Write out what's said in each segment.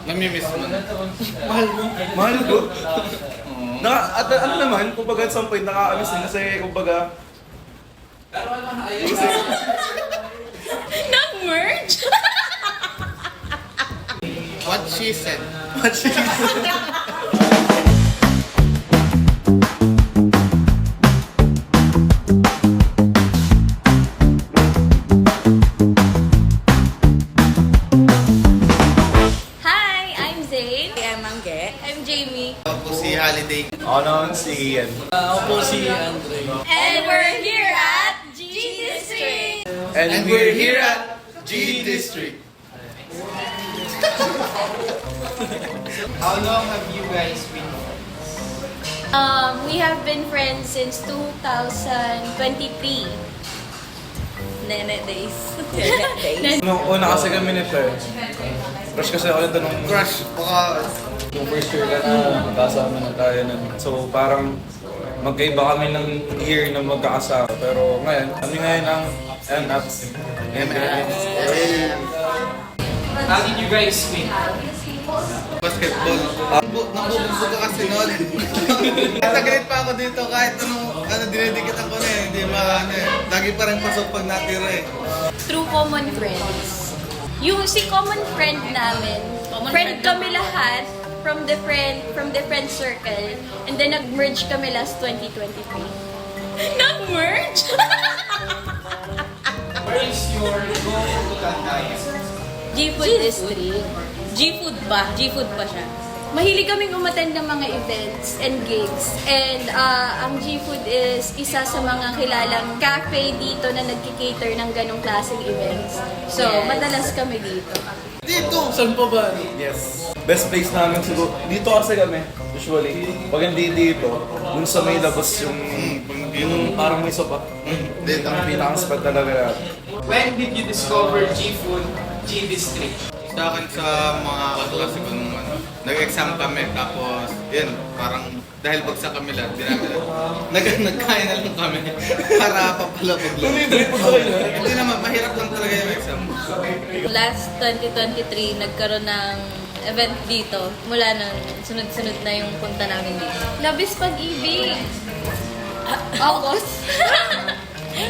Namimiss mo na. Mahal mo. Mahal ko. At ano naman, kumbaga at some point nakakamiss din kasi kumbaga... Nag-merge? What she said. What she said. I'm Jamie. Ako po si Holiday. Ako naman si Ian. Ako po si Andre. And we're here at G District. And we're here at G District. How long have you guys been friends? We have been friends since 2023. Nene days. Nung una kasi kami ni Fer. Crush kasi ako nito nung... Crush. Baka... Nung first year ka na, magkasama na tayo nun. So parang magkaiba kami ng year na magkakasama. Pero ngayon, kami ngayon ang ups. How did you guys meet? Basketball. Nabubuso ka kasi noon. Nagalit pa ako dito kahit ano dinidikit ako na eh. Hindi ano eh. Lagi pa rin pasok pag natira eh. Through common friends. Yung si common friend namin, friend kami lahat from different circle, and then nag-merge kami last 2023. Nag-merge? Where is your goal to Tandaya? G-Food District. G-Food ba? G-Food pa siya. Mahilig kaming umattend ng mga events and gigs. And ang G-Food is isa sa mga kilalang cafe dito na nagkikater ng ganong klaseng events. So, madalas kami dito. Dito! Saan pa ba? Yes. Best place namin siguro. Dito kasi kami, usually. Pag hindi dito, dun sa may labas yung parang may sopa. Dito. Ang pinaka-spot talaga. When did you discover G-Food, G District? Sa akin sa mga kaklase ko nung nag-exam kami, tapos yun, parang dahil bagsak kami lahat, nagkain na lang kami para papalapag lang. Hindi naman, mahirap lang talaga yung exam. Last 2023, nagkaroon ng event dito. Mula nun, sunod-sunod na yung punta namin dito. Labis pag-ibig! August?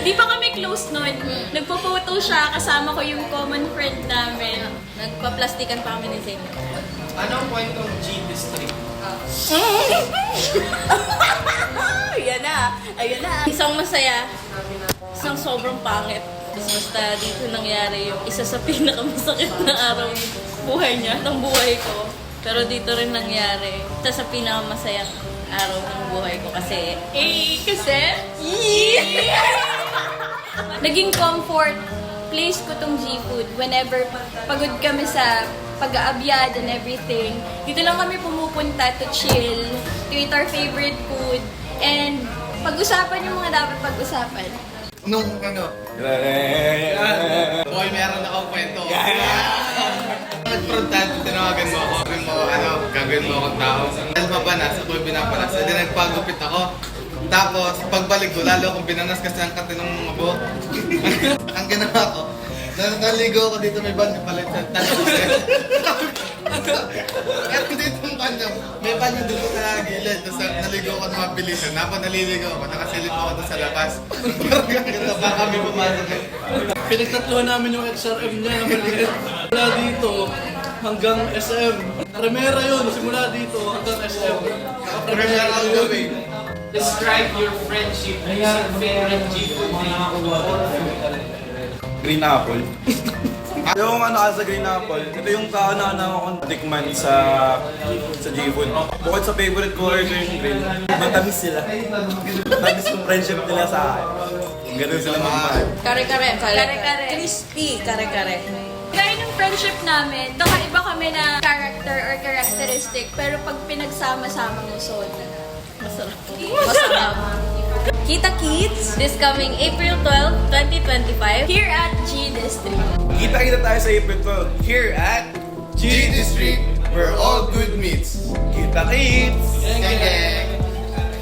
Di pa kami close nun. Nagpo-photo siya, kasama ko yung common friend namin. Nagpa-plastikan pa kami ni Zane. Anong kwentong G District? Ayan na! Ayan na! Isang masaya, isang sobrang pangit. Basta dito nangyari yung isa sa pinakamasakit na araw ng buhay niya, ng buhay ko. Pero dito rin nangyari, isa sa pinakamasayang araw ng buhay ko kasi... Naging comfort place ko tong G-Food whenever pagod kami sa pag-aabyad and everything. Dito lang kami pumupunta to chill, to eat our favorite food, and pag-usapan yung mga dapat pag-usapan. Nung Boy, meron akong kwento. Nag-frontan, tinawagan mo ako. Sabi mo, gagawin mo akong tao. Dahil mabanas, ako'y binabanas. Hindi nagpagupit ako. Tapos, pagbalik ko, lalo akong binanas kasi ang kati ng mga buhok. Ang ginawa ko, naligo ako dito, may banyo palit sa tanong ko sa'yo. At dito yung banyo, may banyo dito sa gilid. Tapos naligo ako na mabilisan. Naliligo ako, nakasilip ako doon sa labas. Parang gano'n, baka kami pumasok eh. Pinagtatluhan namin yung XRM niya na maliit. Mula dito hanggang SM. Primera yun, simula dito hanggang SM. Premier ako gabi. Describe your friendship using favorite G-Food name. Green Apple. Yung sa Green Apple, ito yung kauna-una akong tikman sa G-Food. Bukod sa favorite color ko yung green, matamis sila. Matamis yung friendship nila sa akin. Ganun sila magmahal. Kare-kare. Kare-kare. Crispy. Kare-kare. Gaya ng friendship namin, kakaiba kami na character or characteristic, pero pag pinagsama-sama mo, so masarap. Masarap. Kita Kids, this coming April 12, 2025, here at G District. Kita tayo sa April 12. Here at G District, where all good meets. Kita kids! Gang gang!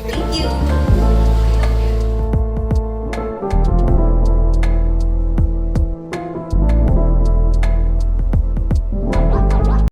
Thank you.